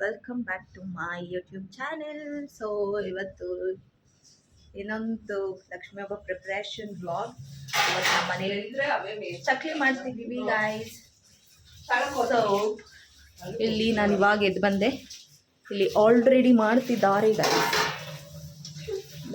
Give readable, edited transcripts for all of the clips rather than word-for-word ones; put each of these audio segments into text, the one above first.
Welcome back to my YouTube channel. So ಇವತ್ತು ಇನ್ನೊಂದು ಲಕ್ಷ್ಮಿ ಹಬ್ಬ ಪ್ರಿಪ್ರೇಷನ್ ವ್ಲಾಗ್. ಇವತ್ತು ನಮ್ಮ ಮನೇಲಿ ಚಕ್ಲಿ ಮಾಡ್ತಿದ್ದೀವಿ ಗಾಯ್ಸ್. ಸೊ ಇಲ್ಲಿ ನಾನು ಇವಾಗ ಎದ್ದು ಬಂದೆ. ಇಲ್ಲಿ ಆಲ್ರೆಡಿ ಮಾಡ್ತಿದ್ದಾರೆ ಗಾಯ್ಸ್,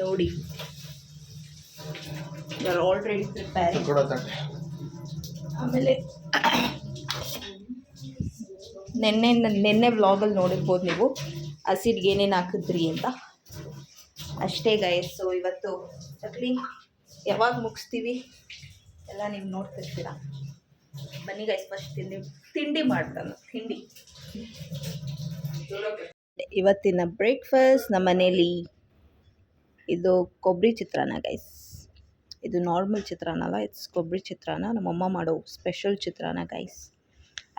ನೋಡಿ. Already prepare. ಆಮೇಲೆ ನೆನ್ನೆ ವ್ಲಾಗಲ್ಲಿ ನೋಡಿರ್ಬೋದು ನೀವು ಹಸಿಡ್ಗೆ ಏನೇನು ಹಾಕಿದ್ರಿ ಅಂತ. ಅಷ್ಟೇ ಗೈಸ್. ಸೊ ಇವತ್ತು ಚಕ್ಲಿ ಯಾವಾಗ ಮುಗಿಸ್ತೀವಿ ಎಲ್ಲ ನೀವು ನೋಡ್ತಿರ್ತೀರ. ಬನ್ನಿ ಗೈಸ್, ಫಸ್ಟ್ ತಿಂಡಿ ಮಾಡ್ತಾನೆ. ಇವತ್ತಿನ ಬ್ರೇಕ್ಫಾಸ್ಟ್ ನಮ್ಮ ಮನೇಲಿ ಇದು ಕೊಬ್ಬರಿ ಚಿತ್ರಾನ್ನ ಗೈಸ್. ಇದು ನಾರ್ಮಲ್ ಚಿತ್ರಾನ್ನ ಅಲ್ಲ, ಇಟ್ಸ್ ಕೊಬ್ಬರಿ ಚಿತ್ರಾನ್ನ. ನಮ್ಮಮ್ಮ ಮಾಡೋ special chitranna guys.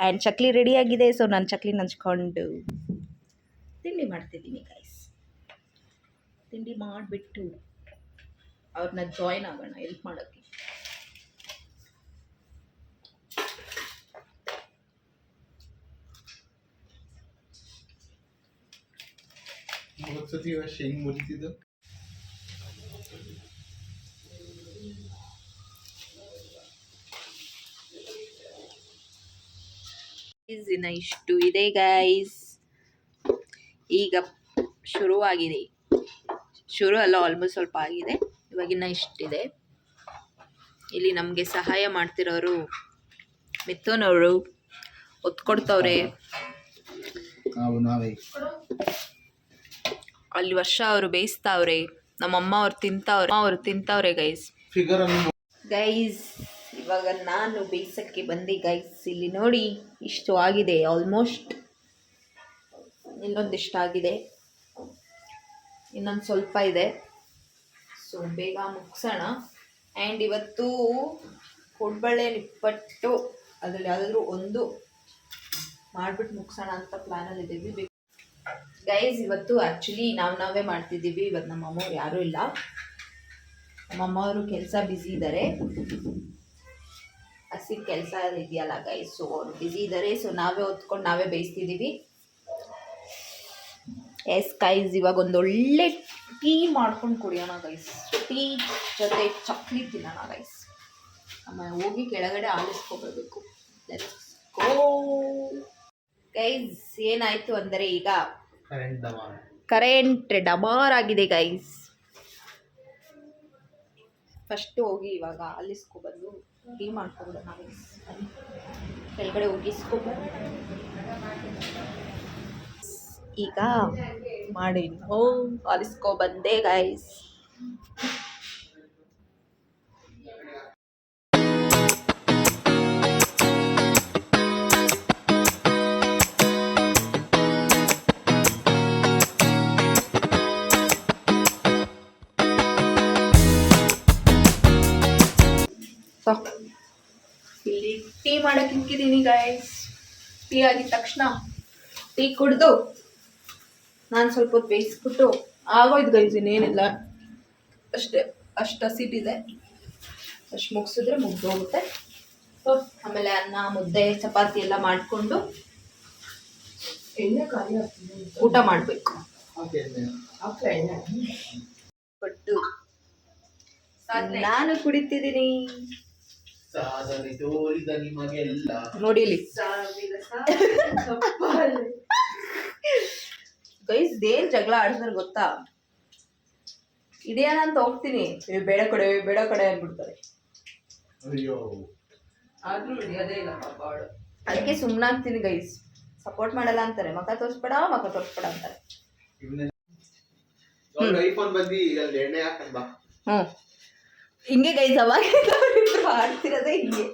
And chakli ರೆಡಿಯಾಗಿದೆ. ಸೊ ನಾನು ಚಕ್ಲಿ ನಂಚ್ಕೊಂಡು ತಿಂಡಿ ಮಾಡ್ತಿದ್ದೀನಿ ಗೈಸ್. ತಿಂಡಿ ಮಾಡಿಬಿಟ್ಟು ಅವ್ರನ್ನ ಜಾಯ್ನ್ ಆಗೋಣ ಹೆಲ್ಪ್ ಮಾಡೋಕ್ಕೆ. ಇನ್ನ ಇಷ್ಟು ಇದೆ ಗೈಸ್. ಈಗ ಶುರುವಾಗಿದೆ. ಶುರು ಅಲ್ಲ, ಆಲ್ಮೋಸ್ಟ್ ಸ್ವಲ್ಪ ಆಗಿದೆ. ಇವಾಗಿನ್ನ ಇಷ್ಟಿದೆ. ಇಲ್ಲಿ ನಮಗೆ ಸಹಾಯ ಮಾಡ್ತಿರೋರು ಮಿಥುನವರು ಒತ್ಕೊಡ್ತವ್ರೆ. ಅಲ್ಲಿ ವರ್ಷ ಅವರು ಬೇಯಿಸ್ತಾವ್ರೆ. ನಮ್ಮಮ್ಮ ಅವ್ರು ತಿಂತಾವ್ರೆ ಗೈಸ್. ಇವಾಗ ನಾನು ಬೇಯಿಸೋಕ್ಕೆ ಬಂದೆ ಗೈಸ್. ಇಲ್ಲಿ ನೋಡಿ, ಇಷ್ಟು ಆಗಿದೆ ಆಲ್ಮೋಸ್ಟ್. ಇನ್ನೊಂದಿಷ್ಟು ಆಗಿದೆ, ಇನ್ನೊಂದು ಸ್ವಲ್ಪ ಇದೆ. ಸೊ ಬೇಗ ಮುಗಿಸೋಣ. ಆ್ಯಂಡ್ ಇವತ್ತು ಕೊಡ್ಬಳೆ ನಿಪ್ಪಟ್ಟು ಅದರಲ್ಲಿ ಯಾವುದಾದ್ರೂ ಒಂದು ಮಾಡಿಬಿಟ್ಟು ಮುಗಿಸೋಣ ಅಂತ ಪ್ಲ್ಯಾನಲ್ಲಿ ಇದ್ದೀವಿ ಗೈಸ್. ಇವತ್ತು ಆ್ಯಕ್ಚುಲಿ ನಾವೇ ಮಾಡ್ತಿದ್ದೀವಿ. ಇವತ್ತು ನಮ್ಮ ಅಮ್ಮವ್ರು ಯಾರೂ ಇಲ್ಲ. ನಮ್ಮಮ್ಮ ಅವರು ಕೆಲಸ ಬ್ಯುಸಿ ಇದ್ದಾರೆ, ಹಸಿದ ಕೆಲಸ ಇದೆಯಲ್ಲ ಗೈಸ್. ಸೊ ಅವ್ರು ಬ್ಯುಸಿ ಇದ್ದಾರೆ. ಸೊ ನಾವೇ ಹೊತ್ಕೊಂಡು ನಾವೇ ಬೇಯಿಸ್ತಿದ್ದೀವಿ. ಎಸ್ ಗೈಸ್, ಇವಾಗ ಒಂದೊಳ್ಳೆ ಟೀ ಮಾಡ್ಕೊಂಡು ಕುಡಿಯೋಣ ಗೈಸ್. ಟೀ ಜೊತೆ ಚಕ್ಲಿ ತಿನ್ನೋಣ ಗೈಸ್. ಆಮೇಲೆ ಹೋಗಿ ಕೆಳಗಡೆ ಆಲಿಸ್ಕೊಬರ್ಬೇಕು. Let's go guys. ಏನಾಯಿತು ಅಂದರೆ ಈಗ ಕರೆಂಟ್ ಡಮಾರ್ ಆಗಿದೆ ಗೈಸ್. ಫಸ್ಟು ಹೋಗಿ ಇವಾಗ ಆಲಿಸ್ಕೊಬಂದು ಟೀ ಮಾಡ್ಕೊಬಿಡೋಣ ಗೈಸ್. ಕೆಳಗಡೆ ಹೋಗಿ ಈಗ ಮಾಡಿ ಆಲಿಸ್ಕೊಬಂದೆ ಗೈಸ್. ಇಲ್ಲಿ ಟೀ ಮಾಡಕ್ಕೆ ಇಕ್ಕಿದ್ದೀನಿ ಗೈಸ್. ಟೀ ಆಗಿದ ತಕ್ಷಣ ಟೀ ಕುಡಿದು ನಾನು ಸ್ವಲ್ಪ ಹೊತ್ತು ಬೇಯಿಸ್ಬಿಟ್ಟು ಆಗೋಯ್ತು ಗೈಸ್. ಇನ್ನೇನಿಲ್ಲ, ಅಷ್ಟು ಹಸಿಟ್ಟಿದೆ. ಅಷ್ಟು ಮುಗಿಸಿದ್ರೆ ಮುಗ್ದೋಗುತ್ತೆ. ಸೊ ಆಮೇಲೆ ಅನ್ನ, ಮುದ್ದೆ, ಚಪಾತಿ ಎಲ್ಲ ಮಾಡಿಕೊಂಡು ಊಟ ಮಾಡಬೇಕು. ಬಟ್ಟು ನಾನು ಕುಡಿತಿದ್ದೀನಿ. ನೋಡಿ ಇಲ್ಲಿ ಗೈಸ್, ಏನ್ ಜಗಳ ಆಡಿದ್ರೆ ಗೊತ್ತಾ? ಇದೇನ ಅಂತ ಹೋಗ್ತೀನಿ, ಬೇಡ ಕಡೆ ಅಂದ್ಬಿಡ್ತಾರೆ. ಅದಕ್ಕೆ ಸುಮ್ಮನಾಗ್ತೀನಿ ಗೈಸ್. ಸಪೋರ್ಟ್ ಮಾಡಲ್ಲ ಅಂತಾರೆ. ಮಕ ತೋರಿಸ್ಬೇಡ ಅಂತಾರೆ. ಹಿಂಗೆ ಗೈಸ್, ಅವಾಗ ಆಡ್ತಿರೋದೇ ಹಿಂಗೆ.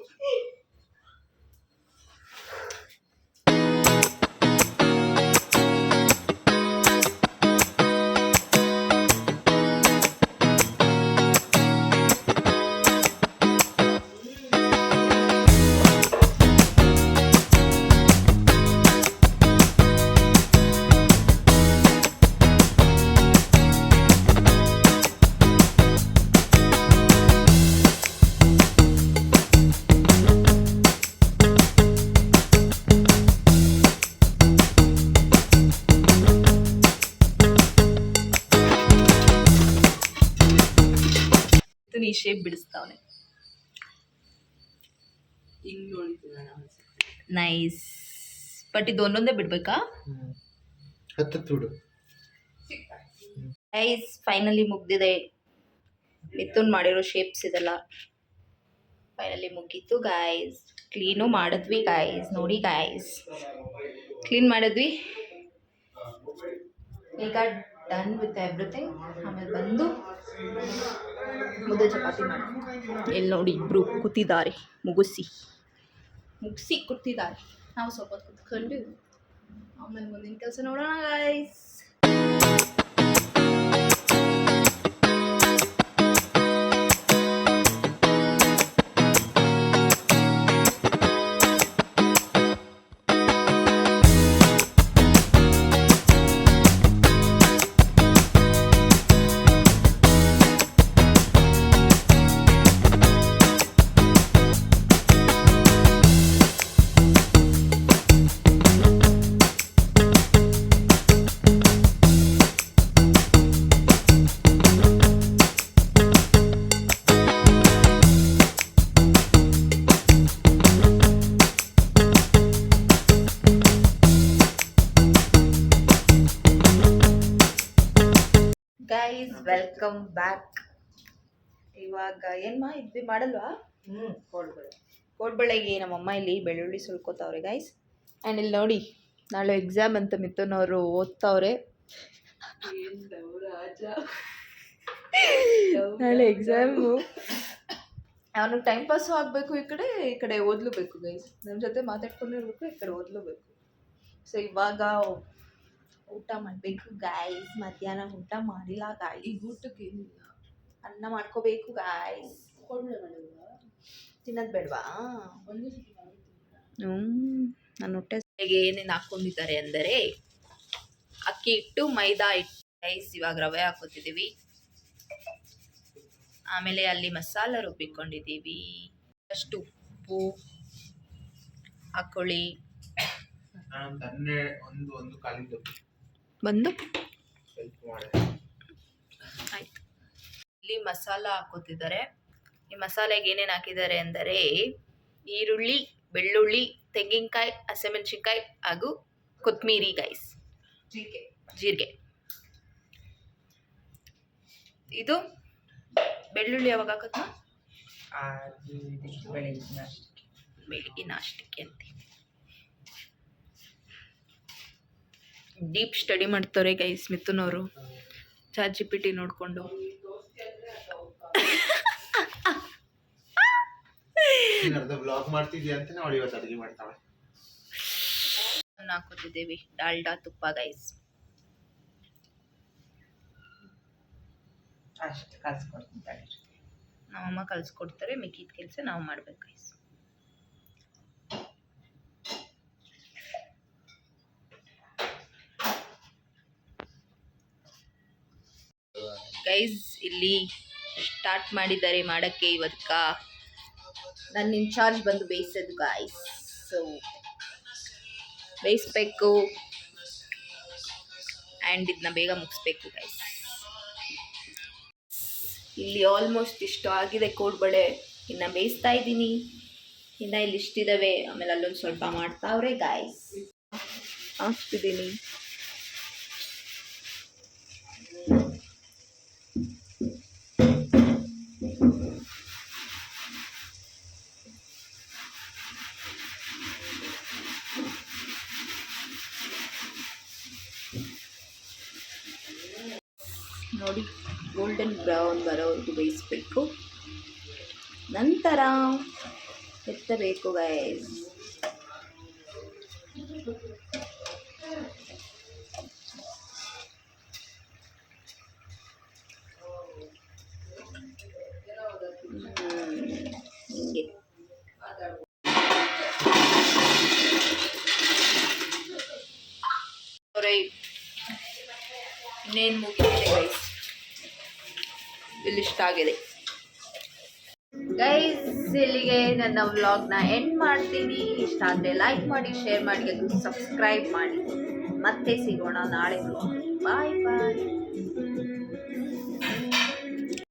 ಈ ಶೇಪ್ ಬಿಡಿಸ್ತಾವನೆ. ನೈಸ್. ಬಟ್ ಇದು ಒಂದೊಂದೇ ಬಿಡ್ಬೇಕಾ? ಗೈಸ್ ಫೈನಲಿ ಮುಗ್ದಿದೆ. ಮಿಥುನ್ ಮಾಡಿರೋ ಶೇಪ್ಸ್ ಇದೆಲ್ಲ ಫೈನಲಿ ಮುಗೀತು ಗಾಯ್ಸ್. ಕ್ಲೀನು ಮಾಡಿದ್ವಿ ಗಾಯ್ಸ್, ನೋಡಿ ಗಾಯ್ಸ್, ಕ್ಲೀನ್ ಮಾಡಿದ್ವಿ. ಈಗ ಡನ್ ವಿತ್ ಎವ್ರಿಥಿಂಗ್. ಆಮೇಲೆ ಬಂದು ಮುದ್ದೆ ಚಪಾತಿ ಮಾಡಿ ಎಲ್ಲಿ ನೋಡಿ ಇಬ್ರು ಕೂತಿದ್ದಾರೆ, ಮುಗಿಸಿ ಕೂತಿದ್ದಾರೆ. ನಾವು ಸ್ವಲ್ಪ ಕೂತ್ಕೊಂಡು ಆಮೇಲೆ ಮುಂದಿನ ಕೆಲಸ ನೋಡೋಣ ಗಾಯ್ಸ್. Guys welcome back. ಇವಾಗ ಏನ್ಮಾ ಇದ್ವಿ ಮಾಡಲ್ವಾ? ಕೋಡ್ಬಳೆಗೆ ನಮ್ಮಮ್ಮ ಇಲ್ಲಿ ಬೆಳ್ಳುಳ್ಳಿ ಸುಲ್ಕೋತಾವ್ರೆ ಗೈಸ್. ಆ್ಯಂಡ್ ಇಲ್ಲಿ ನೋಡಿ ನಾಳೆ ಎಕ್ಸಾಮ್ ಅಂತ ಮಿಥುನವರು ಓದ್ತಾವ್ರೆ. ನಾಳೆ ಎಕ್ಸಾಮು, ಅವನಿಗೆ ಟೈಮ್ ಪಾಸು ಆಗಬೇಕು, ಈ ಕಡೆ ಓದ್ಲೂಬೇಕು ಗೈಸ್. ನಮ್ಮ ಜೊತೆ ಮಾತಾಡ್ಕೊಂಡಿರ್ಬೇಕು, ಈ ಕಡೆ ಓದ್ಲೂಬೇಕು. ಸೊ ಇವಾಗ ಊಟ ಮಾಡಬೇಕು ಗಾಯ್ಸ್. ಮಧ್ಯಾಹ್ನ ಊಟ ಮಾಡಿಲ್ಲ ಗಾಯ್ಸ್. ಈಗ ಊಟಕ್ಕೆ ಏನಿಲ್ಲ, ಅನ್ನ ಮಾಡ್ಕೋಬೇಕು ಗಾಯ್ಸ್. ತಿನ್ನೋದು ಬೇಡವಾ? ನನ್ನ ಹೊಟ್ಟೆ ಏನೇನು ಹಾಕ್ಕೊಂಡಿದ್ದಾರೆ ಅಂದರೆ ಅಕ್ಕಿ ಹಿಟ್ಟು, ಮೈದಾ ಹಿಟ್ಟು ಗೈಸ್. ಇವಾಗ ರವೆ ಹಾಕೋತಿದ್ದೀವಿ. ಆಮೇಲೆ ಅಲ್ಲಿ ಮಸಾಲ ರುಬ್ಬಿಕೊಂಡಿದ್ದೀವಿ. ಅಷ್ಟು ಉಪ್ಪು ಹಾಕೊಳ್ಳಿ. ಬಂದು ಆಯ್ತು. ಇಲ್ಲಿ ಮಸಾಲ ಹಾಕೋತಿದ್ದಾರೆ. ಈ ಮಸಾಲೆಗೆ ಏನೇನು ಹಾಕಿದ್ದಾರೆ ಅಂದರೆ ಈರುಳ್ಳಿ, ಬೆಳ್ಳುಳ್ಳಿ, ತೆಂಗಿನಕಾಯಿ, ಹಸಿಮೆಣಸಿನ್ಕಾಯಿ ಹಾಗೂ ಕೊತ್ತಂಬರಿ ಗೈಸ್, ಜೀರಿಗೆ. ಇದು ಬೆಳ್ಳುಳ್ಳಿ ಯಾವಾಗ ಹಾಕೋದು? ಬೆಳಿಗ್ಗೆ ನಾಷ್ಟಕ್ಕೆ ಅಂತ ಡೀಪ್ ಸ್ಟಡಿ ಮಾಡ್ತಾರೆ ಗೈಸ್ ಮಿಥುನವರು, ChatGPT ನೋಡಿಕೊಂಡು. ಹಾಕೋತಿದ್ದೇವೆ ಡಾಲ್ಡಾ ತುಪ್ಪ ಗೈಸ್. ಅಷ್ಟು ಕಲ್ಸ್ಕೊಡ್ತಾರೆ, ನಮ್ಮಮ್ಮ ಕಲ್ಸ್ಕೊಡ್ತಾರೆ. ಮಿಕ್ಕಿದ ಕೆಲಸ ನಾವು ಮಾಡ್ಬೇಕು ಗೈಸ್. ಗೈಸ್ ಇಲ್ಲಿ ಸ್ಟಾರ್ಟ್ ಮಾಡಿದ್ದಾರೆ ಮಾಡೋಕ್ಕೆ. ಇವತ್ತ ನನ್ನ ಇನ್ಚಾರ್ಜ್ ಬಂದು ಬೇಯಿಸೋದು ಗಾಯ್ಸ್. ಸೊ ಬೇಯಿಸ್ಬೇಕು ಆ್ಯಂಡ್ ಇದನ್ನ ಬೇಗ ಮುಗಿಸ್ಬೇಕು ಗೈಸ್. ಇಲ್ಲಿ ಆಲ್ಮೋಸ್ಟ್ ಇಷ್ಟು ಆಗಿದೆ ಕೋಡ್ಬಳೆ. ಇನ್ನು ಬೇಯಿಸ್ತಾ ಇದ್ದೀನಿ. ಇನ್ನು ಇಲ್ಲಿ ಇಷ್ಟಿದ್ದಾವೆ. ಆಮೇಲೆ ಅಲ್ಲೊಂದು ಸ್ವಲ್ಪ ಮಾಡ್ತಾವ್ರೆ ಗಾಯ್ಸ್. ಹಾಕ್ತಿದ್ದೀನಿ. ನೋಡಿ ಗೋಲ್ಡನ್ ಬ್ರೌನ್ ಬರೋವರೆಗೂ ಬೇಯಿಸ್ಬೇಕು. ನಂತರ ಎತ್ತಬೇಕು ಗೈಸ್. ಹಿಂಗೆ ಇನ್ನೇನು ಮುಗಿದಿದೆ ಗೈಸ್. ಇಲ್ಲಿ ಇಷ್ಟ ಆಗಿದೆ ಗೈಸ್. ಇಲ್ಲಿಗೆ ನನ್ನ ವ್ಲಾಗ್ನ ಎಂಡ್ ಮಾಡ್ತೀನಿ. ಇಷ್ಟ ಆದರೆ ಲೈಕ್ ಮಾಡಿ, ಶೇರ್ ಮಾಡಿ, ಅದು ಸಬ್ಸ್ಕ್ರೈಬ್ ಮಾಡಿ. ಮತ್ತೆ ಸಿಗೋಣ ನಾಳೆ. ಬಾಯ್ ಬಾಯ್.